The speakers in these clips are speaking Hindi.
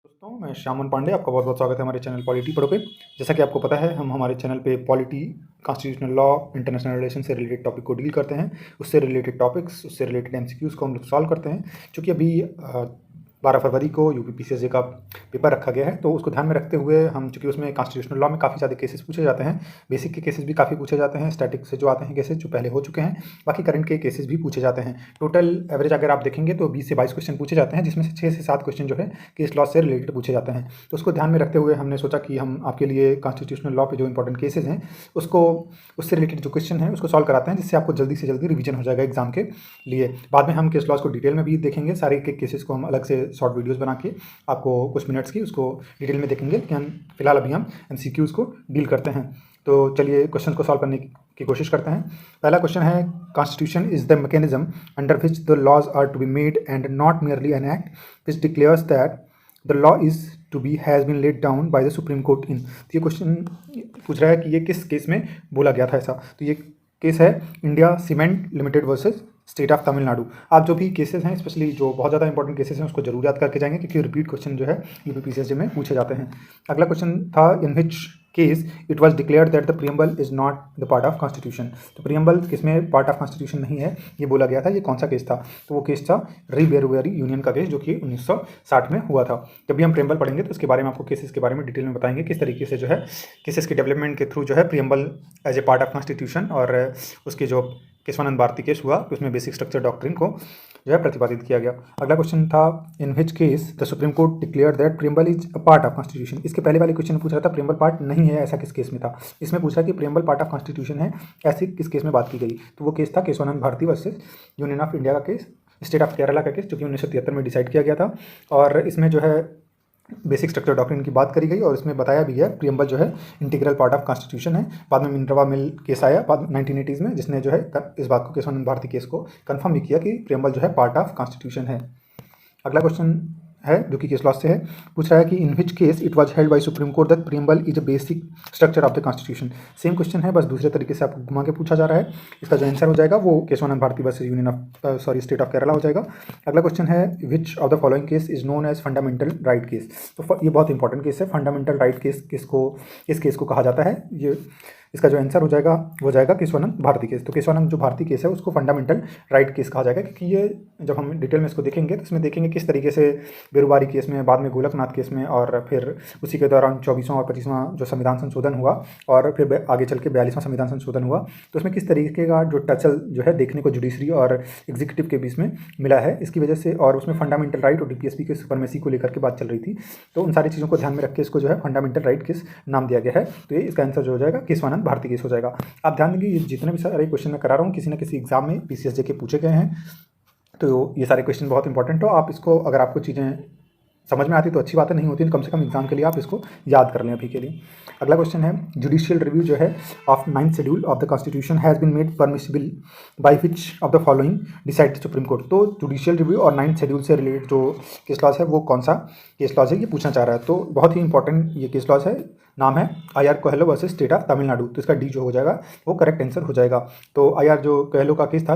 दोस्तों, मैं श्यामन पांडे, आपका बहुत बहुत स्वागत है हमारे चैनल पॉलिटी पढ़ो पे। जैसा कि आपको पता है, हम हमारे चैनल पे polity, constitutional law, international relation से रिलेटेड टॉपिक को डील करते हैं। उससे रिलेटेड टॉपिक्स, उससे रिलेटेड एमसीक्यूज़ को हम लोग सॉल्व करते हैं। चूँकि अभी 12 फरवरी को यूपीपीसीएसजे का पेपर रखा गया है, तो उसको ध्यान में रखते हुए हम, चूँकि उसमें कॉन्स्टिट्यूशनल लॉ में काफ़ी ज़्यादा केसेस पूछे जाते हैं, बेसिक के केसेस भी काफ़ी पूछे जाते हैं, स्टैटिक से जो आते हैं केसेस जो पहले हो चुके हैं, बाकी करंट के केसेस भी पूछे जाते हैं। टोटल एवरेज अगर आप देखेंगे तो 20 से 22 क्वेश्चन पूछे जाते हैं, जिसमें से 6 से 7 क्वेश्चन जो है केस लॉ से रिलेटेड पूछे जाते हैं। तो उसको ध्यान में रखते हुए हमने सोचा कि हम आपके लिए कॉन्स्टिट्यूशनल लॉ पे जो इंपॉर्टेंट केसेस हैं उसको, उससे रिलेटेड जो क्वेश्चन है उसको सॉल्व कराते हैं, जिससे आपको जल्दी से जल्दी रिवीजन हो जाएगा एग्जाम के लिए। बाद में हम केस लॉज को डिटेल में भी देखेंगे, सारे के केसेस को हम अलग से शॉर्ट वीडियोज़ बना के आपको कुछ मिनट्स की उसको डिटेल में देखेंगे। लेकिन फिलहाल अभी हम एमसीक्यूज़ को डील करते हैं। तो चलिए क्वेश्चन को सॉल्व करने की कोशिश करते हैं। पहला क्वेश्चन है, constitution is the mechanism under which the laws are to be made and not merely an act which declares that the law is to be has been laid down by the supreme Court in. तो ये क्वेश्चन पूछ रहा है कि ये किस केस में बोला गया था ऐसा। तो ये केस है India cement limited versus state of Tamil Nadu. आप जो भी केसेस हैं, स्पेशली जो बहुत ज़्यादा इंपॉर्टेंट केसेस हैं, उसको जरूर याद करके जाएंगे, क्योंकि रिपीट क्वेश्चन जो है यूपीपीसीएसजे में पूछे जाते हैं। अगला क्वेश्चन था, in which case it was declared that the preamble is not the part of constitution. तो प्रीएम्बल किसमें पार्ट ऑफ कॉन्स्टिट्यूशन नहीं है ये बोला गया था, ये कौन सा केस था? तो वो केस था रिबेरुवेरी यूनियन का केस, जो कि 1960 में हुआ था। जब भी हम प्रीएम्बल पढ़ेंगे तो उसके बारे में आपको केसेस के बारे में डिटेल में बताएंगे, किस तरीके से जो है केसेस के डेवलपमेंट के थ्रू जो है preamble as a part of constitution और उसके जो केशवानंद भारती केस हुआ उसमें बेसिक स्ट्रक्चर डॉक्ट्रिन को जो है प्रतिपादित किया गया। अगला क्वेश्चन था, in which case the supreme Court declare that preamble is a part of constitution. इसके पहले वाले क्वेश्चन में पूछ रहा था प्रीएम्बल पार्ट नहीं है, ऐसा किस केस में था? इसमें पूछ रहा कि प्रीएम्बल पार्ट ऑफ कॉन्स्टिट्यूशन है, ऐसी किस केस में बात की गई? तो वो केस था Kesavananda Bharati versus union of India का केस, स्टेट ऑफ केरला का केस, जो कि 1973 में डिसाइड किया गया था। और इसमें जो है बेसिक स्ट्रक्चर डॉक्ट्रिन की बात करी गई और इसमें बताया भी है प्रीएम्बल जो है इंटीग्रल पार्ट ऑफ कॉन्स्टिट्यूशन है। बाद में मिनर्वा मिल केस आया बाद 1980s में, जिसने जो है इस बात को, केशवानंद भारती केस को कंफर्म भी किया कि प्रीएम्बल जो है पार्ट ऑफ कॉन्स्टिट्यूशन है। अगला क्वेश्चन है जो कि केस लॉ से है, पूछ रहा है कि in which case it was held by Supreme Court that preamble is a basic structure of the constitution. Same question है, बस दूसरे तरीके से आपको घुमा के पूछा जा रहा है। इसका जो आंसर हो जाएगा वो Kesavananda Bharati versus union of state of Kerala हो जाएगा। अगला क्वेश्चन है, which of the following case is known as fundamental right case. तो ये बहुत इंपॉर्टेंट केस है। फंडामेंटल राइट केस किसको, इस केस को कहा जाता है? ये इसका जो आंसर हो जाएगा वो जाएगा केशवानंद भारती केस। तो केशवानंद जो भारती केस है उसको फंडामेंटल राइट केस कहा जाएगा, क्योंकि ये जब हम डिटेल में इसको देखेंगे तो इसमें देखेंगे किस तरीके से बेरुवारी केस में, बाद में गोलकनाथ केस में, और फिर उसी के दौरान 24वां और 25वां जो संविधान संशोधन हुआ और फिर आगे चल के 42वां संविधान संशोधन हुआ, तो उसमें किस तरीके का जो टचल जो है देखने को जुडिशरी और एग्जीक्यूटिव के बीच में मिला है, इसकी वजह से। और उसमें फंडामेंटल राइट और डीपीएसपी के सुपरमेसी को लेकर के बात चल रही थी, तो उन सारी चीज़ों को ध्यान में रख के इसको जो है फंडामेंटल राइट केस नाम दिया गया है। तो ये इसका आंसर जो हो जाएगा केशवानंद भारती केस हो जाएगा। आप ध्यान देंगे, ये जितने भी सारे क्वेश्चन मैं करा रहा हूँ किसी न किसी एग्जाम में पीसीएसजे के पूछे गए हैं, तो ये सारे क्वेश्चन बहुत इंपॉर्टेंट हो। आप इसको, अगर आपको चीज़ें समझ में आती तो अच्छी बात है, नहीं होती तो कम से कम एग्जाम के लिए आप इसको याद कर लें अभी के लिए। अगला क्वेश्चन है, जुडिशियल रिव्यू जो है of 9th schedule of the constitution has been made permissible by which of the following decide supreme court. तो जुडिशियल रिव्यू और 9th शेड्यूल से रिलेटेड जो केस लॉज है वो कौन सा केस लॉज है ये पूछना चाह रहा है। तो बहुत ही इंपॉर्टेंट ये केस लॉज है, नाम है IR Coelho versus state of Tamil Nadu. तो इसका डी जो हो जाएगा वो करेक्ट आंसर हो जाएगा। तो आईआर जो कोहेलो का केस था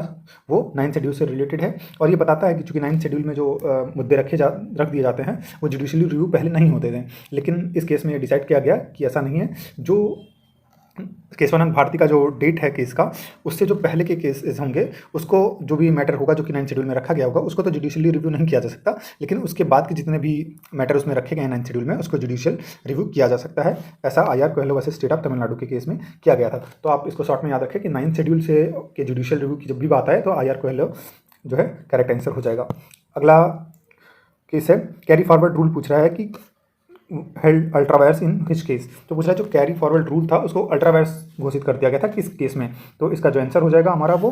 वो 9th शेड्यूल से रिलेटेड है, और ये बताता है कि चूंकि 9th शेड्यूल में जो मुद्दे रख दिए जाते हैं वो जुडिशियली रिव्यू पहले नहीं होते थे, लेकिन इस केस में ये डिसाइड किया गया कि ऐसा नहीं है। जो केशवानंद भारती का जो डेट है केस का, उससे जो पहले के केसेस होंगे उसको, जो भी मैटर होगा जो कि 9th शेड्यूल में रखा गया होगा, उसको तो जुडिशियली रिव्यू नहीं किया जा सकता, लेकिन उसके बाद के जितने भी मैटर उसमें रखे गए हैं 9th शेड्यूल में उसको जुडिशियल रिव्यू किया जा सकता है। ऐसा IR Coelho versus state of Tamil Nadu के केस में किया गया था। तो आप इसको शॉर्ट में याद रखें कि 9th शेड्यूल से के जुडिशियल रिव्यू की जब भी बात आए तो आईआर कोहेलो जो है करेक्ट आंसर हो जाएगा। अगला केस है, कैरी फॉरवर्ड रूल पूछ रहा है कि held ultra vires in which case. तो पूछ रहा है जो कैरी फॉरवर्ड रूल था उसको अल्ट्रावायर्स घोषित कर दिया गया था किस केस में। तो इसका जो आंसर हो जाएगा हमारा वो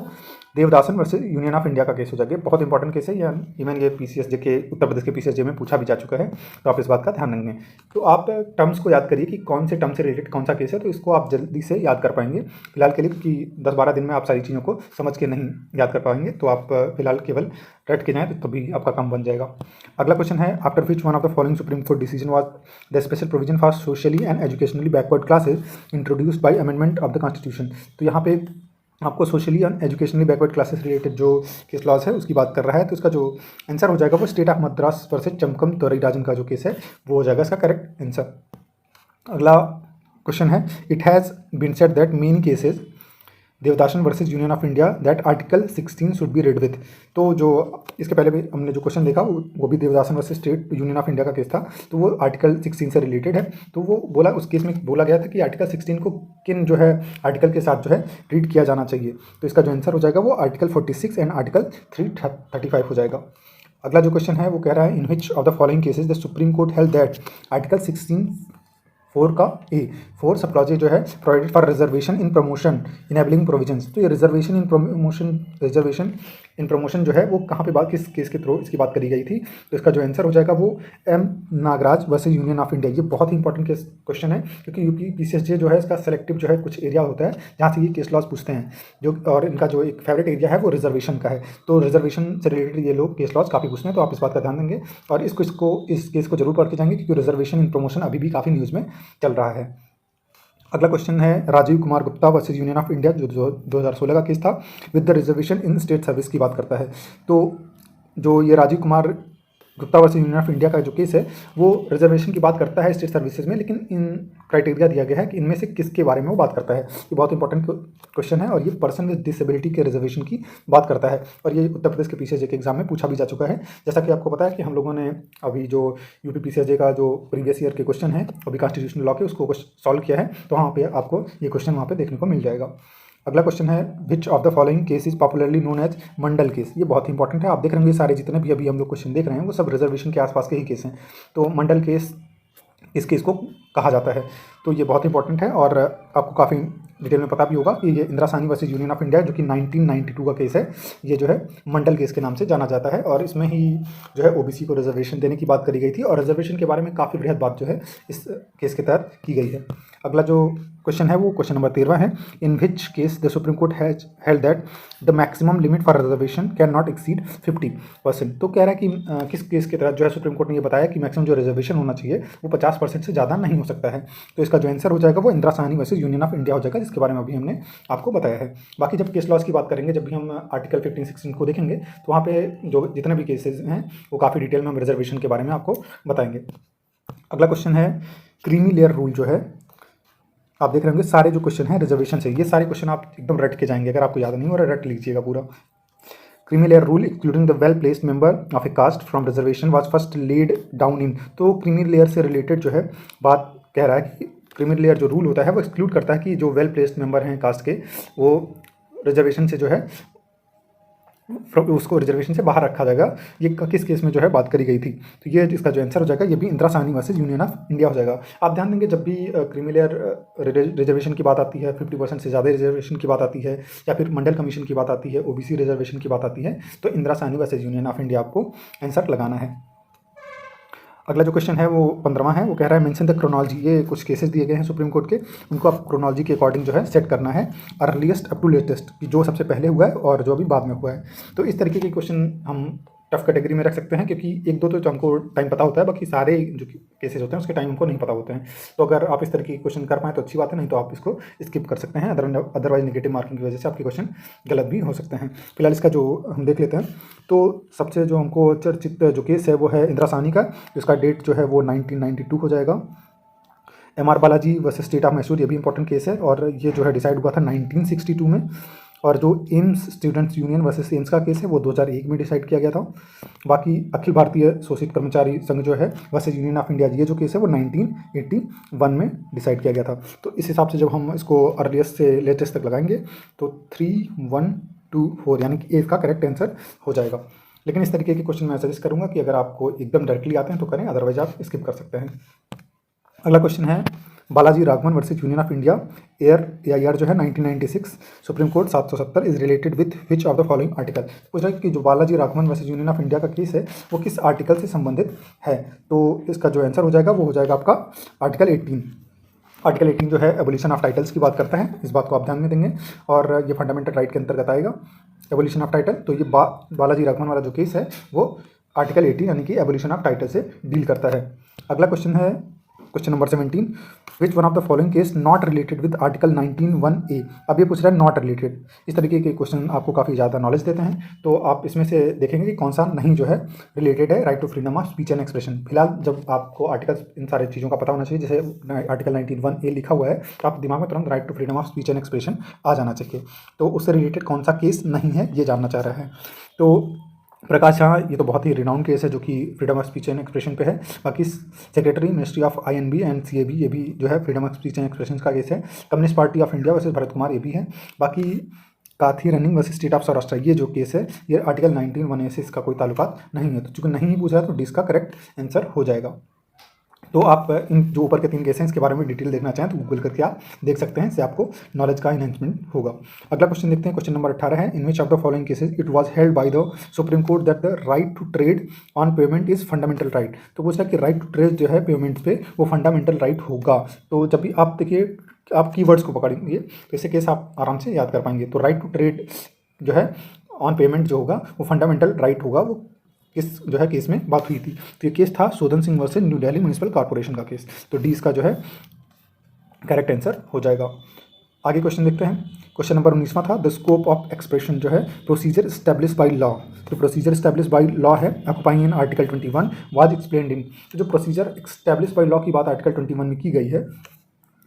Devadasan versus union of India का केस हो जाएगा। बहुत इंपॉर्टेंट केस है, इवन ये पीसीएसजे के, उत्तर प्रदेश के पीसीएसजे में पूछा भी जा चुका है, तो आप इस बात का ध्यान रखेंगे। तो आप टर्म्स को याद करिए कि कौन से टर्म से रिलेटेड कौन सा केस है, तो इसको आप जल्दी से याद कर पाएंगे फिलहाल के लिए, क्योंकि 10-12 दिन में आप सारी चीज़ों को समझ के नहीं याद कर पाएंगे। तो आप फिलहाल केवल रट के जाएँ तो तभी आपका काम बन जाएगा। अगला क्वेश्चन है, after which one of the following supreme court decision was the special provision for socially and educationally backward classes introduced by amendment of the constitution. तो यहाँ पे आपको socially and educationally backward classes related जो केस लॉज है उसकी बात कर रहा है, तो इसका जो आंसर हो जाएगा वो state of Madras versus Champakam Dorairajan का जो केस है वो हो जाएगा इसका करेक्ट आंसर। अगला क्वेश्चन है, it has been said that main cases Devadasan versus union of India that article 16 should be read with. तो जो इसके पहले भी हमने जो क्वेश्चन देखा वो भी Devadasan versus state union of India का केस था, तो वो आर्टिकल 16 से रिलेटेड है। तो वो बोला, उस केस में बोला गया था कि आर्टिकल 16 को किन जो है आर्टिकल के साथ जो है रीड किया जाना चाहिए। तो इसका जो आंसर हो जाएगा वो आर्टिकल 46 एंड आर्टिकल 335 हो जाएगा। अगला जो क्वेश्चन है वो कह रहा है, in which of the following cases the supreme court held that article 16 4 का ए 4 सब क्लॉजेज जो है provided for reservation in promotion enabling provisions. तो ये रिजर्वेशन इन प्रमोशन जो है वो कहाँ पे बात, किस केस के थ्रू इसकी बात करी गई थी। तो इसका जो आंसर हो जाएगा वो M Nagaraj versus union of India. ये बहुत ही इंपॉर्टेंट क्वेश्चन है क्योंकि यूपी पीसीएसजे जो है इसका सेलेक्टिव जो है कुछ एरिया होता है जहाँ से ये केस लॉज पूछते हैं जो, और इनका जो एक फेवरेट एरिया है वो रिजर्वेशन का है। तो रिजर्वेशन से रिलेटेड ये लोग केस लॉज काफ़ी पूछते हैं, तो आप इस बात का ध्यान देंगे और इस केस को जरूर पढ़ के जाएंगे क्योंकि रिजर्वेशन इन प्रमोशन अभी भी काफ़ी न्यूज़ में चल रहा है। अगला क्वेश्चन है, Rajeev Kumar Gupta versus union of India जो 2016 का केस था with the reservation in state service की बात करता है। तो जो ये Rajeev Kumar Gupta versus union of India का जो केस है वो रिजर्वेशन की बात करता है स्टेट सर्विसेज में, लेकिन इन क्राइटेरिया दिया गया है कि इनमें से किसके बारे में वो बात करता है। ये बहुत इंपॉर्टेंट क्वेश्चन है और ये पर्सन विद डिसेबिलिटी के रिजर्वेशन की बात करता है और ये उत्तर प्रदेश के पीसीएसजे के एग्जाम में पूछा भी जा चुका है। जैसा कि आपको पता है कि हम लोगों ने अभी जो यूपी पीसीएसजे का जो प्रीवियस ईयर के क्वेश्चन है अभी कॉन्स्टिट्यूशनल लॉ के उसको सॉल्व किया है, तो वहाँ पे आपको ये क्वेश्चन वहाँ पे देखने को मिल जाएगा। अगला क्वेश्चन है, which of the following case is popularly known as Mandal case. ये बहुत इंपॉर्टेंट है, आप देख रहे होंगे सारे जितने भी अभी हम लोग क्वेश्चन देख रहे हैं वो सब रिजर्वेशन के आसपास के ही केस हैं। तो मंडल केस इस केस को कहा जाता है, तो ये बहुत इंपॉर्टेंट है और आपको काफ़ी डिटेल में पता भी होगा कि ये Indira Sahni versus union of India जो कि 1992 का केस है, ये जो है मंडल केस के नाम से जाना जाता है और इसमें ही जो है ओबीसी को रिजर्वेशन देने की बात करी गई थी और रिजर्वेशन के बारे में काफ़ी बृहद बात जो है इस केस के तहत की गई है। अगला जो क्वेश्चन है वो क्वेश्चन नंबर 13 है, in which case the supreme Court has held that the maximum limit for reservation can not exceed 50%। तो कह रहा है कि किस केस के तहत जो है सुप्रीम कोर्ट ने ये बताया कि मैक्सिमम जो रिजर्वेशन होना चाहिए वो 50% से ज़्यादा नहीं हो सकता है। तो इसका जो आंसर हो जाएगा वो Indira Sahni versus union of India हो जाएगा, जिसके बारे में अभी हमने आपको बताया है। बाकी जब केस लॉज की बात करेंगे, जब भी हम आर्टिकल 15-16 को देखेंगे तो वहाँ पे जो जितने भी केसेस हैं वो काफ़ी डिटेल में हम रिजर्वेशन के बारे में आपको बताएंगे। अगला क्वेश्चन है, क्रीमी लेयर रूल जो है, आप देख रहे होंगे सारे जो क्वेश्चन हैं रिजर्वेशन से, ये सारे क्वेश्चन आप एकदम रट के जाएंगे, अगर आपको याद नहीं हो रहा रट लीजिएगा पूरा। Creamy layer rule excluding the well placed member of a caste from reservation was first laid down in. तो क्रीमी लेयर से रिलेटेड जो है बात कह रहा है कि क्रीमी लेयर जो रूल होता है वो एक्सक्लूड करता है कि जो वेल प्लेस्ड मेंबर हैं कास्ट के वो रिजर्वेशन से जो है उसको रिजर्वेशन से बाहर रखा जाएगा। ये किस केस में जो है बात करी गई थी, तो ये इसका जो आंसर हो जाएगा ये भी Indira Sahni versus union of India हो जाएगा। आप ध्यान देंगे जब भी क्रीमी लेयर रिजर्वेशन की बात आती है, 50% से ज़्यादा रिजर्वेशन की बात आती है या फिर मंडल कमीशन की बात आती है, ओबीसी रिजर्वेशन की बात आती है, तो Indira Sahni versus union of India आपको आंसर लगाना है। अगला जो क्वेश्चन है वो 15वां है, वो कह रहा है मेंशन द क्रोनोलॉजी। ये कुछ केसेस दिए गए हैं सुप्रीम कोर्ट के, उनको आप क्रोनोलॉजी के अकॉर्डिंग जो है सेट करना है, अर्लीस्ट अप टू लेटेस्ट, कि जो सबसे पहले हुआ है और जो अभी बाद में हुआ है। तो इस तरीके के क्वेश्चन हम टफ कैटेगरी में रख सकते हैं क्योंकि एक दो तो हमको टाइम पता होता है, बाकी सारे जो केसेस होते हैं उसके टाइम हमको नहीं पता होते हैं। तो अगर आप इस तरीके के क्वेश्चन कर पाएँ तो अच्छी बात है, नहीं तो आप इसको स्किप कर सकते हैं, अदरवाइज नेगेटिव मार्किंग की वजह से आपके क्वेश्चन गलत भी हो सकते हैं। फिलहाल इसका जो हम देख लेते हैं, तो सबसे जो हमको चर्चित जो केस है वो है इंदिरा साहनी का, जिसका डेट जो है वो 1992 हो जाएगा। MR Balaji versus state of Mysore, ये भी इंपॉर्टेंट केस है और ये जो है डिसाइड हुआ था 1962 में। और जो AIIMS students union versus AIIMS का केस है वो 2001 में डिसाइड किया गया था। बाकी अखिल भारतीय शोषित कर्मचारी संघ जो है वर्सेस यूनियन ऑफ इंडिया, ये जो केस है वो 1981 में डिसाइड किया गया था। तो इस हिसाब से जब हम इसको अर्लीस्ट से लेटेस्ट तक लगाएंगे तो 3, 1, 2, 4 यानी कि ए का करेक्ट आंसर हो जाएगा। लेकिन इस तरीके के क्वेश्चन मैं सजेस्ट करूँगा कि अगर आपको एकदम डायरेक्टली आते हैं तो करें, अदरवाइज आप स्किप कर सकते हैं। अगला क्वेश्चन है, Balaji Raghavan versus union of India AIR जो है 1996 supreme court 770 is related with which of the following article. पूछ रहा है कि जो Balaji Raghavan versus union of India का केस है वो किस आर्टिकल से संबंधित है। तो इसका जो आंसर हो जाएगा वो हो जाएगा आपका आर्टिकल 18। आर्टिकल 18 जो है एबोलिशन ऑफ टाइटल्स की बात करता है, इस बात को आप ध्यान में देंगे और ये फंडामेंटल राइट के अंतर्गत आएगा एबोलिशन ऑफ टाइटल। तो ये बालाजी राघवन वाला जो केस है वो आर्टिकल 18 यानी कि एबोलिशन ऑफ टाइटल से डील करता है। अगला क्वेश्चन है question number 17, which one of the following case not related with article 19(1)A। अब ये पूछ रहा है नॉट रिलेटेड। इस तरीके के क्वेश्चन आपको काफ़ी ज़्यादा नॉलेज देते हैं, तो आप इसमें से देखेंगे कि कौन सा नहीं जो है रिलेटेड है right to freedom of speech and expression. फिलहाल जब आपको आर्टिकल इन सारी चीज़ों का पता होना चाहिए, जैसे आर्टिकल 19(1)A लिखा हुआ है, तो आप दिमाग में तुरंत right to freedom of speech and expression आ जाना चाहिए। तो उससे रिलेटेड कौन सा केस नहीं है ये जानना चाह रहा है। तो प्रकाश झा, ये तो बहुत ही रिनाउंड केस है जो कि freedom of speech and expression पे है। बाकी secretary ministry of INB and CAB, ये भी जो है freedom of speech and expression का केस है। Communist party of India versus Bharat Kumar, ये भी है। बाकी काथी running versus state of Saurashtra, ये जो केस है ये आर्टिकल 19(1)A से इसका कोई ताल्लुकात नहीं है। तो चूंकि नहीं ही पूछा है तो डी का करेक्ट आंसर हो जाएगा। तो आप इन जो ऊपर के 3 केस हैं इसके बारे में डिटेल देखना चाहें तो गूगल करके आप देख सकते हैं, इससे आपको नॉलेज का इन्हेंसमेंट होगा। अगला क्वेश्चन देखते हैं, क्वेश्चन नंबर 18 है, in which of the following cases it was held by the supreme Court that the right to trade on payment is fundamental right. तो पूछ रहा है कि राइट टू ट्रेड जो है पेमेंट्स पे वो फंडामेंटल राइट होगा। तो जब भी आप देखिए आप कीवर्ड्स को पकड़ेंगे तो ऐसे केस आप आराम से याद कर पाएंगे। तो राइट टू ट्रेड जो है ऑन पेमेंट जो होगा वो फंडामेंटल राइट होगा। वो किस जो है केस में बात हुई थी, तो ये केस था शोधन Singh versus new Delhi municipal corporation का केस। तो डी इसका जो है करेक्ट आंसर हो जाएगा। आगे क्वेश्चन देखते हैं, क्वेश्चन नंबर 19वां था, द स्कोप ऑफ एक्सप्रेशन जो है प्रोसीजर स्टैब्लिश बाय लॉ। तो प्रोसीजर स्टैब्लिश बाय लॉ है occupying in article 21 was explained इन। तो जो प्रोसीजर स्टैब्लिश बाय लॉ की बात आर्टिकल 21 में की गई है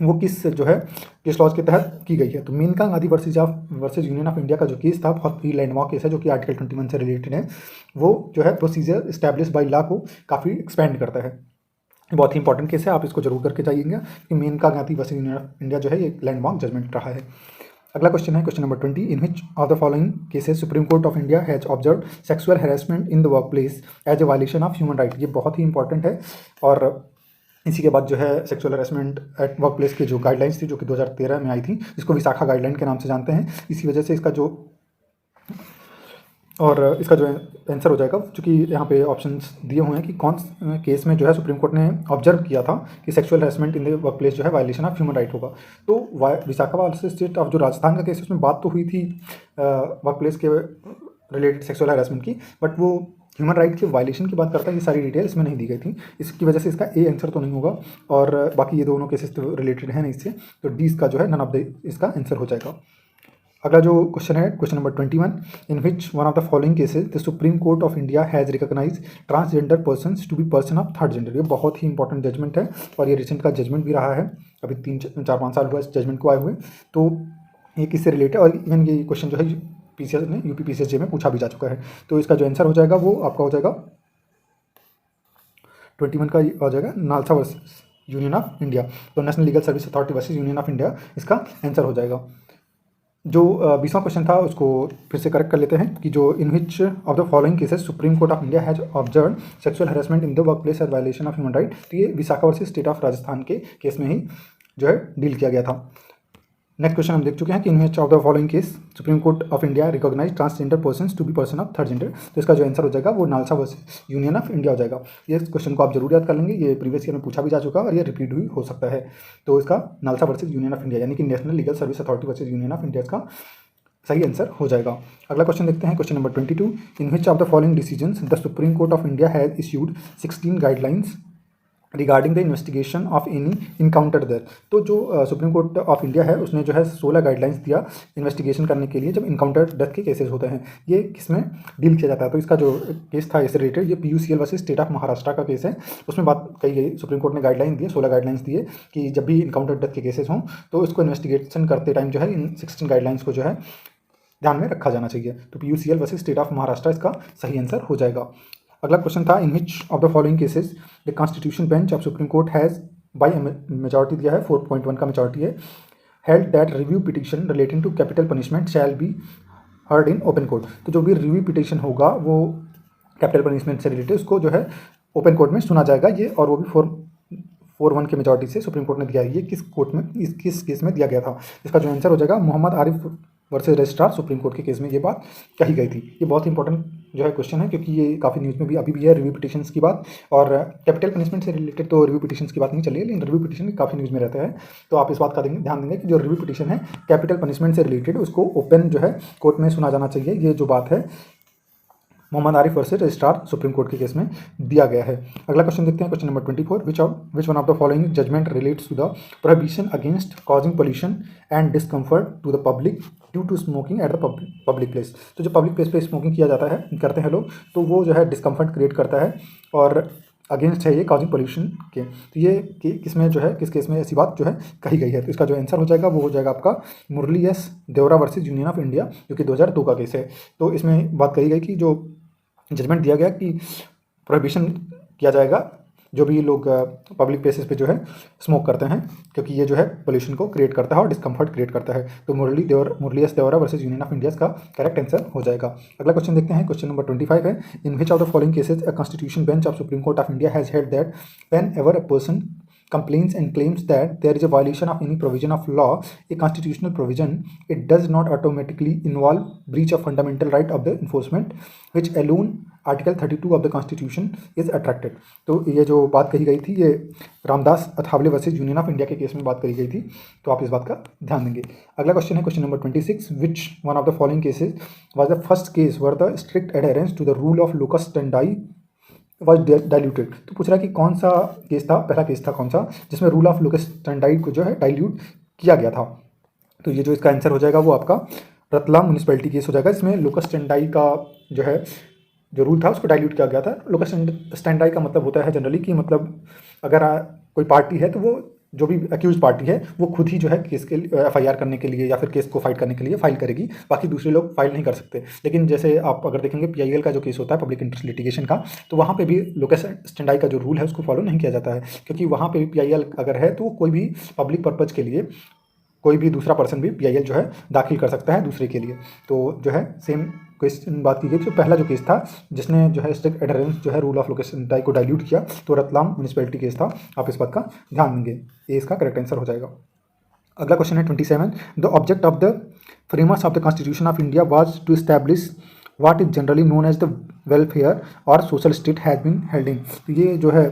वो किस जो है किस लॉज के तहत की गई है। तो Maneka Gandhi versus union of India का जो केस था बहुत ही लैंडमार्क केस है जो कि आर्टिकल 21 से रिलेटेड है। वो जो है प्रोसीजर स्टैब्लिश बाय लॉ को काफ़ी एक्सपेंड करता है। बहुत ही इंपॉर्टेंट केस है, आप इसको जरूर करके जाइएगा कि Maneka Gandhi versus union of India जो है ये लैंडमार्क जजमेंट रहा है। अगला क्वेश्चन है question number 20, in which of the following cases supreme court of India has observe sexual harassment in the work place as a violation of human right. ये बहुत ही इंपॉर्टेंट है। और इसी के बाद जो है sexual harassment at work place की जो गाइडलाइंस थी जो कि 2013 में आई थी, इसको विशाखा गाइडलाइन के नाम से जानते हैं। इसी वजह से इसका जो आंसर हो जाएगा, चूँकि यहाँ पे ऑप्शंस दिए हुए हैं कि कौन केस में जो है सुप्रीम कोर्ट ने ऑब्जर्व किया था कि sexual harassment in the work place जो है वायलेशन ऑफ ह्यूमन राइट होगा। तो विशाखा वर्सेस स्टेट ऑफ जो राजस्थान का केस उसमें बात तो हुई थी वर्क प्लेस के रिलेटेड सेक्सुअल हैरेसमेंट की, बट वो ह्यूमन राइट के वायलेशन की बात करता है। ये सारी डिटेल इसमें नहीं दी गई थी, इसकी वजह से इसका ए आंसर तो नहीं होगा। और बाकी ये दोनों केसेस तो रिलेटेड है नहीं इससे, तो डी इसका जो है नन ऑफ द इसका आंसर हो जाएगा। अगला जो क्वेश्चन है question number 21, in which one of the following cases the supreme court of India has recognise transgender persons to be person of third gender. ये बहुत ही इंपॉर्टेंट जजमेंट है और ये रिसेंट का जजमेंट भी रहा है, अभी 3-4-5 साल हुआ इस जजमेंट को आए हुए। तो ये किससे रिलेटेड है, और इवन ये क्वेश्चन जो है PCS ने UP PCSJ में पूछा भी जा चुका है। तो इसका जो आंसर हो जाएगा वो आपका हो जाएगा 21 का हो जाएगा NALSA versus union of India. तो national legal service authority versus union of India इसका आंसर हो जाएगा। जो 20वां क्वेश्चन था उसको फिर से करेक्ट कर लेते हैं कि जो in which of the following cases supreme court of India has observe sexual harassment in the work place as violation of human right. तो ये Vishakha versus state of Rajasthan के केस में ही जो है डील किया गया था। नेक्स्ट क्वेश्चन हम देख चुके हैं कि in which of the following case supreme court of India recognize transgender persons to be person of third gender. तो इसका जो आंसर हो जाएगा वो NALSA versus union of India हो जाएगा। ये क्वेश्चन को आप जरूर याद कर लेंगे, ये प्रीवियस ईयर में पूछा भी जा चुका है और ये रिपीट भी हो सकता है। तो इसका NALSA versus union of India यानी कि national legal service authority versus union of India इसका सही आंसर हो जाएगा। अगला क्वेश्चन देखते हैं question number 22, in which of the following decisions the supreme court of India has issued 16 guidelines regarding the investigation of any encounter death. तो जो सुप्रीम कोर्ट ऑफ इंडिया है उसने जो है 16 गाइडलाइंस दिया इन्वेस्टिगेशन करने के लिए जब इनकाउंटर डेथ के केसेस होते हैं। ये किसमें डील किया जाता है, तो इसका जो केस था इससे रिलेटेड ये PUCL versus state of Maharashtra का केस है। उसमें बात कही गई, सुप्रीम कोर्ट ने गाइडलाइन दिए 16 गाइडलाइंस दिए कि जब भी इनकाउंटर डेथ के केसेस हों तो इसको इन्वेस्टिगेशन करते टाइम जो है इन 16 गाइडलाइंस को जो है ध्यान में रखा जाना चाहिए। तो PUCL versus state of Maharashtra इसका सही आंसर हो जाएगा। अगला क्वेश्चन था in which of the following cases the constitution bench of supreme court has by majority दिया है 4.1 का मेजॉरिटी है, held that review petition relating to capital punishment shall be heard in open court. तो जो भी रिव्यू पिटिशन होगा वो कैपिटल पनिशमेंट से रिलेटेड उसको जो है ओपन कोर्ट में सुना जाएगा। ये और वो भी 4-1 के मेजॉरिटी से सुप्रीम कोर्ट ने दिया है। ये किस कोर्ट में किस केस में दिया गया था, इसका जो आंसर हो जाएगा Mohammad Arif versus registrar supreme court के केस में ये बात कही गई थी। ये बहुत इंपॉर्टेंट जो है क्वेश्चन है क्योंकि ये काफ़ी न्यूज़ में भी अभी भी है रिव्यू पिटिशंस की बात, और कैपिटल पनिशमेंट से रिलेटेड तो रिव्यू पिटिशंस की बात नहीं चली है, लेकिन रिव्यू पिटिशन काफ़ी न्यूज़ में रहता है। तो आप इस बात का ध्यान देंगे कि जो रिव्यू पिटिशन है कैपिटल पनिशमेंट से रिलेटेड उसको ओपन जो है कोर्ट में सुना जाना चाहिए। ये जो बात है Mohammad Arif versus registrar supreme court के केस में दिया गया है। अगला क्वेश्चन देखते हैं, question number 24, which one of the following judgment relates to the prohibition against causing pollution and discomfort to the public due to smoking at the public place. तो जो पब्लिक प्लेस पे स्मोकिंग किया जाता है, करते हैं लोग, तो वो जो है डिस्कम्फर्ट क्रिएट करता है और अगेंस्ट है ये कॉजिंग पोल्यूशन के। तो ये किस में जो है, किस केस में ऐसी बात जो है कही गई है। तो इसका जो आंसर हो जाएगा वो हो जाएगा आपका Murli S Deora versus union of India, जो कि 2002 का केस है। तो इसमें बात कही गई कि जो जजमेंट दिया गया कि प्रोहिबिशन किया जाएगा जो भी लोग पब्लिक प्लेसेस पे जो है स्मोक करते हैं, क्योंकि ये जो है पोल्यूशन को क्रिएट करता है और डिस्कम्फर्ट क्रिएट करता है। तो Murli S Deora versus union of India का करेक्ट आंसर हो जाएगा। अगला क्वेश्चन देखते हैं, क्वेश्चन नंबर 25 है, in which of the following cases a constitution bench of supreme court of India has held that whenever a person complains and claims that there is a violation of any provision of law, a constitutional provision, it does not automatically involve breach of fundamental right of the enforcement, which alone article 32 of the constitution is attracted. तो ये जो बात कही गई थी, ये Ramdas Athawale versus union of India के केस में बात कही गई थी, तो आप इस बात का ध्यान देंगे। अगला क्वेश्चन है, question number 26, which one of the following cases was the first case where the strict adherence to the rule of locus standi was diluted. तो पूछ रहा है कि कौन सा केस था, पहला केस था कौन सा जिसमें रूल ऑफ लोकस स्टैंडाई को जो है डाइल्यूट किया गया था। तो ये जो इसका आंसर हो जाएगा वो आपका रतलाम म्यूनिसिपैलिटी केस हो जाएगा। इसमें लोकस स्टैंडाई का जो है जो रूल था उसको डाइल्यूट किया गया था। लोकस स्टैंडाई का मतलब होता है जनरली कि मतलब अगर कोई पार्टी है तो वो जो भी अक्यूज पार्टी है वो खुद ही जो है केस के एफआईआर करने के लिए या फिर केस को फाइट करने के लिए फाइल करेगी, बाकी दूसरे लोग फाइल नहीं कर सकते। लेकिन जैसे आप अगर देखेंगे पीआईएल का जो केस होता है पब्लिक इंटरेस्ट लिटिगेशन का, तो वहाँ पे भी लोकस स्टैंडाई का जो रूल है उसको फॉलो नहीं किया जाता है, क्योंकि वहाँ पे भी पीआईएल अगर है तो कोई भी पब्लिक पर्पज़ के लिए कोई भी दूसरा पर्सन भी पीआईएल जो है दाखिल कर सकता है दूसरे के लिए। तो जो है सेम क्वेश्चन बात की गई। तो पहला जो केस था जिसने जो है स्ट्रिक्ट एडहेरेंस जो है रूल ऑफ लोकस स्टैंडाई को डाइल्यूट किया, तो रतलाम म्यूनिसिपैलिटी केस था। आप इस बात का ध्यान देंगे, ये इसका करेक्ट आंसर हो जाएगा। अगला क्वेश्चन है 27, the object of the framers of the constitution of India was to establish what is generally known as the welfare और social state has been holding. तो ये जो है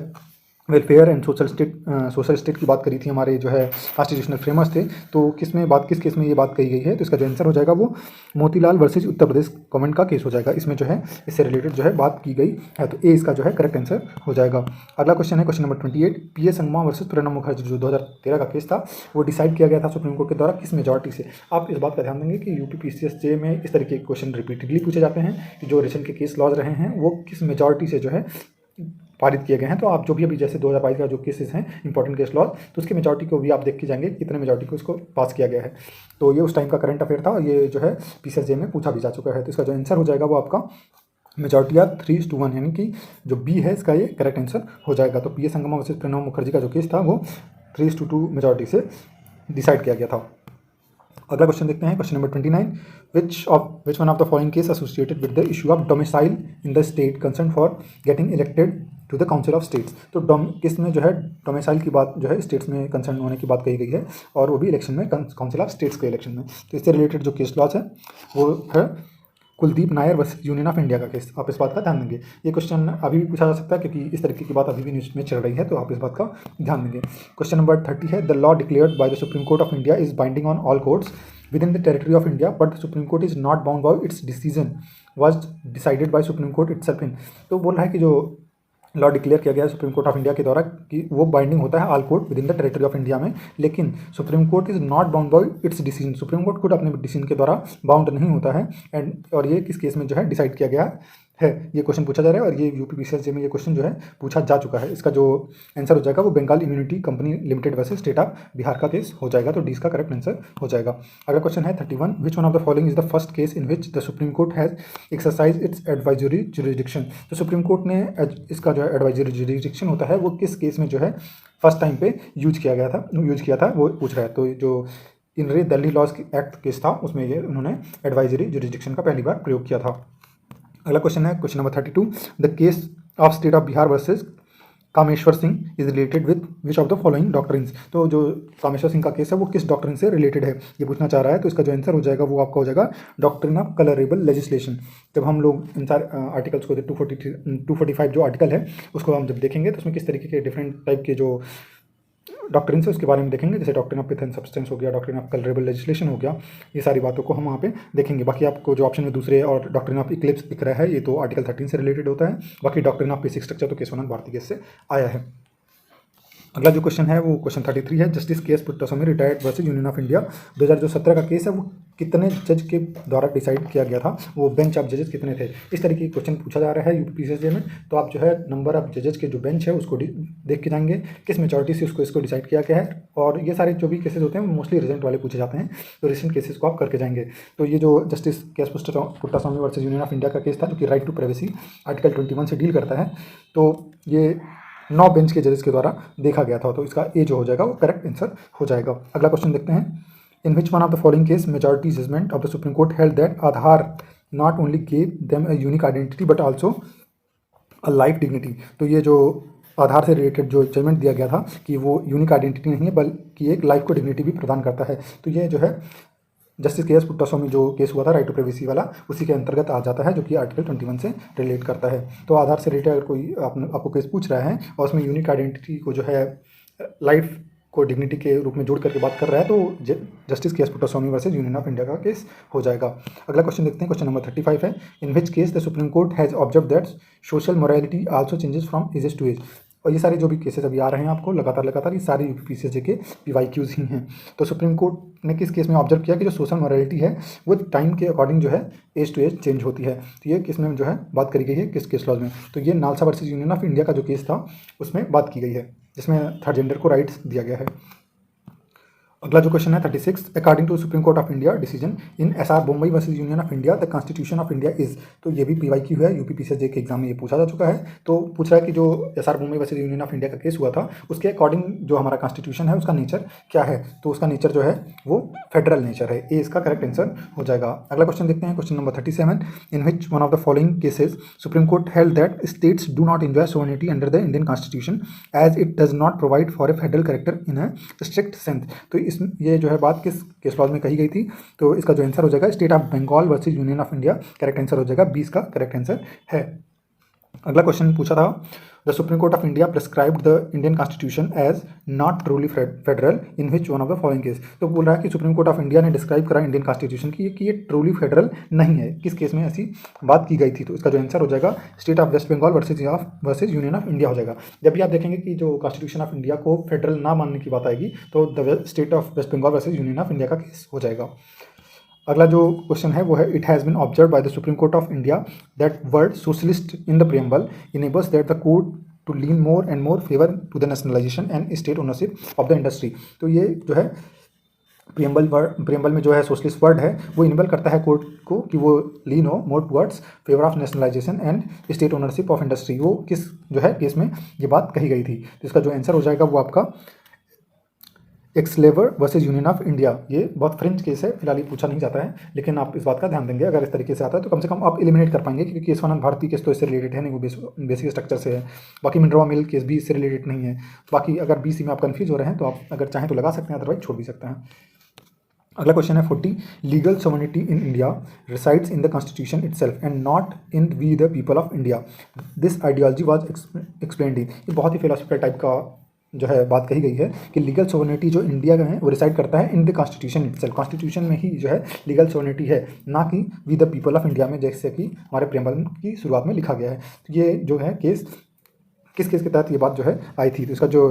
वेलफेयर एंड सोशल स्टेट की बात करी थी हमारे जो है कॉन्स्टिट्यूशनल फ्रेमर्स थे। तो किस केस में ये बात कही गई है, तो इसका जो आंसर हो जाएगा वो मोतीलाल वर्सेस उत्तर प्रदेश गवर्नमेंट का केस हो जाएगा। इसमें जो है इससे रिलेटेड जो है बात की गई है, तो ए इसका जो है करेक्ट आंसर हो जाएगा। अगला क्वेश्चन है, क्वेश्चन नंबर 28, पीए संगमा वर्सेस प्रणब मुखर्जी जो 2013 का केस था वो डिसाइड किया गया था सुप्रीम कोर्ट के द्वारा किस मेजॉरिटी से। आप इस बात का ध्यान देंगे कि यूपी पीसीएसजे में इस तरीके के क्वेश्चन रिपीटेडली पूछे जाते हैं कि जो रिसेंट के केस लॉज रहे हैं वो किस मेजॉरिटी से जो है पारित किए गए हैं। तो आप जो भी अभी जैसे 2022 का जो केसेस हैं इंपॉर्टेंट केस लॉज, तो उसकी मेजॉरिटी को भी आप देख के जाएंगे कितने मेजॉरिटी को इसको पास किया गया है। तो ये उस टाइम का करंट अफेयर था और ये जो है पीसीएसजे में पूछा भी जा चुका है। तो इसका जो आंसर हो जाएगा वो आपका मेजॉरिटी ऑफ 3:1, यानी कि जो बी है इसका ये करेक्ट आंसर हो जाएगा। तो पीए संगमा वर्सेस प्रणब मुखर्जी का जो केस था वो 3:2 मेजॉरिटी से डिसाइड किया गया था। अगला क्वेश्चन देखते हैं, question number 29, which one of the following case associated with the issue of domicile in the state concern for getting elected to the council of states. तो किस में जो है डोमिसाइल की बात जो है स्टेट्स में कंसर्न होने की बात कही गई है, और वो भी इलेक्शन में काउंसिल ऑफ स्टेट्स के इलेक्शन में। तो इससे रिलेटेड जो केस लॉज है वो है Kuldeep Nair versus union of India का केस। आप इस बात का ध्यान देंगे, ये क्वेश्चन अभी भी पूछा जा सकता है क्योंकि इस तरीके की बात अभी भी न्यूज़ में चल रही है, तो आप इस बात का ध्यान देंगे। क्वेश्चन नंबर 30 है, the law declared by the supreme court of India is binding on all courts within the territory of India, but the Supreme Court is not bound by its decision was decided by Supreme Court itself in। तो बोल रहा है कि जो लॉ डिक्लेयर किया गया है सुप्रीम कोर्ट ऑफ इंडिया के द्वारा कि वो बाइंडिंग होता है all court with in the territory of India में, लेकिन supreme court is not bound by it's decision. Supreme court खुद अपने डिसीजन के द्वारा बाउंड नहीं होता है। और ये किस केस में जो है डिसाइड किया गया है, ये क्वेश्चन पूछा जा रहा है और ये यूपी पीसीएसजे में ये क्वेश्चन जो है पूछा जा चुका है। इसका जो आंसर हो जाएगा वो Bengal immunity company limited versus state of Bihar का केस हो जाएगा। तो डी इसका करेक्ट आंसर हो जाएगा। अगला क्वेश्चन है 31, विच one of the following is the first case in which the supreme Court has exercise it's advisory jurisdiction. तो सुप्रीम कोर्ट ने इसका जो है एडवाइजरी जुरिडिक्शन होता है वो किस केस में जो है फर्स्ट टाइम पे यूज किया था वो पूछ रहा है। तो जो इन रे दिल्ली लॉज एक्ट केस था उसमें ये उन्होंने एडवाइजरी जुरिडिक्शन का पहली बार प्रयोग किया था। अगला क्वेश्चन है question number 32, the case of state of Bihar versus Kameshwar Singh is related with which of the following doctrines. तो जो कामेश्वर सिंह का केस है वो किस डॉक्ट्रिन से रिलेटेड है ये पूछना चाह रहा है। तो इसका जो आंसर हो जाएगा वो आपका हो जाएगा डॉक्ट्रिन ऑफ कलरेबल लेजिस्लेशन। जब हम लोग इन सारे आर्टिकल्स को 245 जो आर्टिकल है उसको हम जब देखेंगे तो उसमें किस तरीके के डिफरेंट टाइप के जो डॉक्ट्रिन से उसके बारे में देखेंगे, जैसे doctrine of pith and substance हो गया, डॉक्ट्रिन ऑफ कलरेबल लेजिस्लेशन हो गया, ये सारी बातों को हम वहाँ पे देखेंगे। बाकी आपको जो ऑप्शन में दूसरे और डॉक्ट्रिन ऑफ इक्लिप्स दिख रहा है, ये तो आर्टिकल 13 से रिलेटेड होता है। बाकी डॉक्ट्रिन ऑफ बेसिक स्ट्रक्चर तो केशवानंद भारती केस से आया है। अगला जो क्वेश्चन है वो क्वेश्चन 33 है, जस्टिस के S Puttaswamy retired versus union of India 2017 का केस है, वो कितने जज के द्वारा डिसाइड किया गया था, वो बेंच ऑफ जजेस कितने थे, इस तरीके के क्वेश्चन पूछा जा रहा है यूपीपीसीएसजे में। तो आप जो है नंबर ऑफ जजेस के जो बेंच है उसको देख के जाएंगे, किस मेजॉरिटी से इसको डिसाइड किया गया है, और ये सारे जो भी केसेस होते हैं वो मोस्टली रिसेंट वाले पूछे जाते हैं, तो रिसेंट केसेस को आप करके जाएंगे। तो ये जो जस्टिस के S Puttaswamy versus union of India का केस था, जो कि राइट टू प्राइवेसी आर्टिकल 21 से डील करता है, तो ये 9 बेंच के जजेस के द्वारा देखा गया था, तो इसका ए जो हो जाएगा वो करेक्ट आंसर हो जाएगा। अगला क्वेश्चन देखते हैं, in which one of the following case majority judgement of the supreme court held that Aadhaar not only gave them a unique identity but also a life dignity. तो ये जो आधार से रिलेटेड जो जजमेंट दिया गया था कि वो यूनिक आइडेंटिटी नहीं है बल्कि एक लाइफ को डिग्निटी भी प्रदान करता है, तो ये जो है जस्टिस के एस पुट्टास्वामी जो केस हुआ था राइट टू प्राइवेसी वाला, उसी के अंतर्गत आ जाता है, जो कि आर्टिकल 21 से रिलेट करता है। तो आधार से रिलेटेड अगर कोई आपको केस पूछ रहा है और उसमें यूनिक आइडेंटिटी को जो है लाइफ को डिग्निटी के रूप में जोड़ करके बात कर रहा है, तो जस्टिस के S Puttaswamy versus union of India का केस हो जाएगा। अगला क्वेश्चन देखते हैं, क्वेश्चन नंबर 35 है, in which case the supreme court has observe that social morality also changes from ages to age. और ये सारे जो भी केसेस अभी आ रहे हैं आपको लगातार ये सारे यूपीपीसीएसजे के पीवाईक्यूज ही हैं। तो सुप्रीम कोर्ट ने किस केस में ऑब्जर्व किया कि जो सोशल मोरालिटी है वो टाइम के अकॉर्डिंग जो है एज टू एज चेंज होती है। तो ये किस में जो है बात करी गई है, किस केस लॉज में, तो ये NALSA versus union of India का जो केस था उसमें बात की गई है, जिसमें थर्ड जेंडर को राइट्स दिया गया है। अगला जो क्वेश्चन है 36, according to supreme court of India decision in SR Bommai versus union of India the constitution of India is. तो ये भी पीवाईक्यू है, यूपीपीसीएसजे के एग्जाम में ये पूछा जा चुका है। तो पूछ रहा है कि जो SR Bommai versus union of India का केस हुआ था उसके अकॉर्डिंग जो हमारा कॉन्स्टिट्यूशन है उसका नेचर क्या है, तो उसका नेचर जो है वो फेडरल नेचर है, ये इसका करेक्ट आंसर हो जाएगा। अगला क्वेश्चन देखते हैं, question number 37, in which one of the following cases supreme court held that states do not enjoy sovereignty under the Indian constitution as it does not provide for a federal character in a strict sense. तो इस ये जो है बात किस केस लॉज में कही गई थी, तो इसका जो आंसर हो जाएगा state of Bengal versus union of India, correct answer हो जाएगा 20 का करेक्ट आंसर है। अगला क्वेश्चन पूछा था, the supreme court of India prescribed the Indian constitution as not truly federal in which one of the following case. तो बोल रहा है कि सुप्रीम कोर्ट ऑफ इंडिया ने डिस्क्राइब करा इंडियन कॉन्स्टिट्यूशन की कि ये ट्रूली फेडरल नहीं है, किस केस में ऐसी बात की गई थी, तो इसका जो आंसर हो जाएगा state of west Bengal versus union of India हो जाएगा। जब भी आप देखेंगे कि जो कॉन्स्टिट्यूशन ऑफ इंडिया को फेडरल ना मानने की बात आएगी तो the state of west Bengal versus union of India का केस हो जाएगा। अगला जो क्वेश्चन है वो है, it has been observe by the supreme court of India that word socialist in the preamble enables that the court to lean more and more favour to the nationalisation and state ownership of the industry. तो ये जो है प्रियम्बल में जो है सोशलिस्ट वर्ड है वो इनेबल करता है कोर्ट को कि वो लीन हो more towards favour of nationalisation and state ownership of industry. वो किस जो है केस में ये बात कही गई थी, तो इसका जो आंसर हो जाएगा वो आपका एक्सलेवर वर्सेज यूनियन ऑफ इंडिया। ये बहुत फ्रेंच केस है, फिलहाल ये पूछा नहीं जाता है, लेकिन आप इस बात का ध्यान देंगे अगर इस तरीके से आता है तो कम से कम आप एलिमिनेट कर पाएंगे, क्योंकि केशवानंद भारती केस तो इससे रिलेटेड है नहीं, वो बेसिक स्ट्रक्चर से है। बाकी मिनरवा मिल केस भी इससे रिलेटेड नहीं है। बाकी अगर बीसी में आप कन्फ्यूज हो रहे हैं तो आप अगर चाहें तो लगा सकते हैं, अदरवाइज छोड़ भी सकते हैं। अगला क्वेश्चन है 40, legal sovereignty in India resides in the constitution itself and not in we the people of India, this ideology was explained in. ये बहुत ही फिलोसफिकल टाइप का जो है बात कही गई है कि लीगल सोवरेनिटी जो इंडिया का है वो रिसाइड करता है in the constitution itself, constitution में ही जो है लीगल सोवरेनिटी है, ना कि we the people of India में, जैसे कि हमारे प्रियम्बल की शुरुआत में लिखा गया है। तो ये जो है केस किस केस के तहत ये बात जो है आई थी, तो इसका जो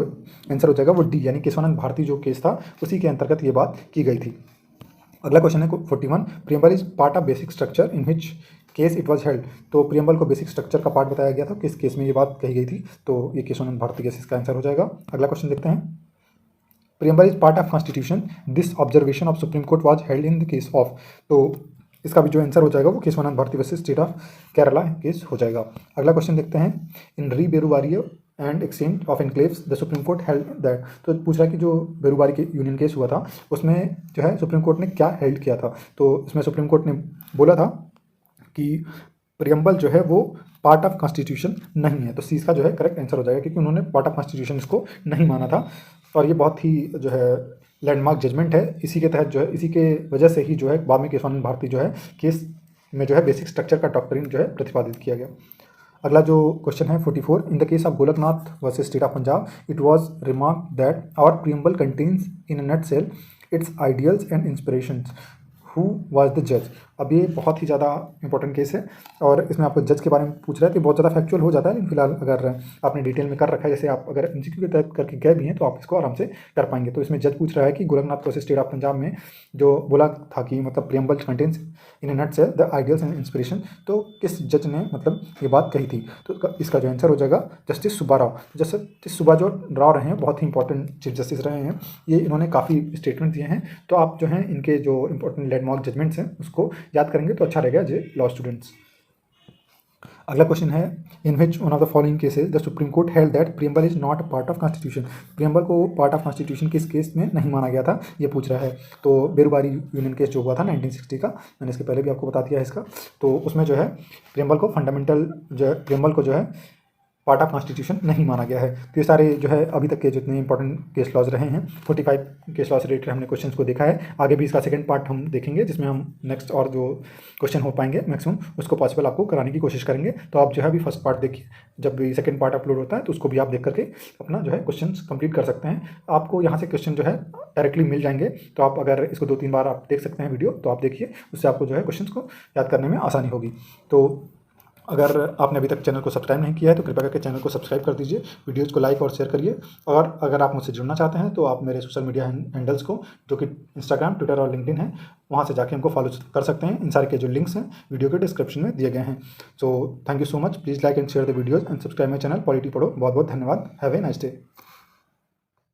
आंसर हो जाएगा वो डी, यानी केशवानंद भारती जो केस था उसी के अंतर्गत ये बात की गई थी। अगला क्वेश्चन है 41, preamble is part of basic structure in which case it was held. तो प्रियम्बल को बेसिक स्ट्रक्चर का पार्ट बताया गया था, किस केस में ये बात कही गई थी, तो ये केशवानंद भारती केस इसका आंसर हो जाएगा। अगला क्वेश्चन देखते हैं, preamble is part of constitution, this observation of supreme court was held in the case of. तो इसका भी जो आंसर हो जाएगा वो Kesavananda Bharati versus state of Kerala case हो जाएगा। अगला क्वेश्चन देखते हैं, in re Berubari and exchange of enclaves the supreme court held that. तो पूछ रहा है कि जो बेरुवारी के यूनियन केस हुआ था उसमें जो है सुप्रीम कोर्ट ने क्या हेल्ड किया था। तो इसमें सुप्रीम कोर्ट ने बोला था कि प्रियम्बल जो है वो पार्ट ऑफ कॉन्स्टिट्यूशन नहीं है, तो सी का जो है करेक्ट आंसर हो जाएगा, क्योंकि उन्होंने पार्ट ऑफ कॉन्स्टिट्यूशन इसको नहीं माना था। और ये बहुत ही जो है लैंडमार्क जजमेंट है, इसी के तहत जो है इसी के वजह से ही जो है बाद में केशवानंद भारती जो है केस में जो है बेसिक स्ट्रक्चर का डॉक्ट्रिन जो है प्रतिपादित किया गया। अगला जो क्वेश्चन है 44, in the case of Golaknath versus state of Punjab it was remark that our preamble contains in a nutshell its ideals and inspirations, who was the जज। अब ये बहुत ही ज़्यादा इंपॉर्टेंट केस है और इसमें आपको जज के बारे में पूछ रहा है तो बहुत ज़्यादा फैक्चुअल हो जाता है, लेकिन फिलहाल अगर आपने डिटेल में कर रखा है, जैसे आप अगर एमसीक्यू के तहत करके गए भी हैं तो आप इसको आराम से कर पाएंगे। तो इसमें जज पूछ रहा है कि Golaknath versus state of Punjab में जो बोला था कि मतलब preamble contains in A nutshell the ideals and inspiration, तो किस जज ने मतलब ये बात कही थी, तो इसका जो आंसर हो जाएगा जस्टिस सुब्बा राव। जस्टिस सुब्बा जो राव रहे हैं बहुत ही इंपॉर्टेंट चीफ जस्टिस रहे हैं, ये इन्होंने काफ़ी स्टेटमेंट दिए हैं, तो आप जो हैं इनके जो इंपॉर्टेंट लैंडमार्क जजमेंट्स हैं उसको याद करेंगे तो अच्छा रहेगा जे लॉ स्टूडेंट्स। अगला क्वेश्चन है, in which one of the following cases the supreme court held that preamble is not a part of constitution. Preamble को पार्ट ऑफ कॉन्स्टिट्यूशन किस केस में नहीं माना गया था, ये पूछ रहा है। तो बेरुबारी यूनियन केस जो हुआ था 1960 का, मैंने इसके पहले भी आपको बता दिया है इसका, तो उसमें जो है प्रियम्बल को फंडामेंटल जो है प्रियम्बल को जो है पार्ट ऑफ कॉन्स्टिट्यूशन नहीं माना गया है। तो ये सारे जो है अभी तक के जितने इंपॉर्टेंट केस लॉज रहे हैं 45 केस लॉ से रिलेटेड हमने क्वेश्चंस को देखा है। आगे भी इसका सेकंड पार्ट हम देखेंगे जिसमें हम नेक्स्ट और जो क्वेश्चन हो पाएंगे मैक्सिमम उसको पॉसिबल आपको कराने की कोशिश करेंगे। तो आप जो है अभी फर्स्ट पार्ट देखिए, जब भी सेकंड पार्ट अपलोड होता है तो उसको भी आप देख करके अपना जो है क्वेश्चन कंप्लीट कर सकते हैं। आपको यहाँ से क्वेश्चन जो है डायरेक्टली मिल जाएंगे, तो आप अगर इसको 2-3 बार आप देख सकते हैं वीडियो, तो आप देखिए, उससे आपको जो है क्वेश्चन को याद करने में आसानी होगी। तो अगर आपने अभी तक चैनल को सब्सक्राइब नहीं किया है तो कृपया करके चैनल को सब्सक्राइब कर दीजिए, वीडियोज़ को लाइक और शेयर करिए। और अगर आप मुझसे जुड़ना चाहते हैं तो आप मेरे सोशल मीडिया हैंडल्स को, जो कि इंस्टाग्राम, ट्विटर और लिंक्डइन है, वहाँ से जाके हमको फॉलो कर सकते हैं। इन सारे के जो लिंक्स हैं वीडियो के डिस्क्रिप्शन में दिए गए हैं। So thank you so much, please like and share the videos and subscribe my channel polity पढ़ो। बहुत बहुत धन्यवाद, हैव ए नाइस डे।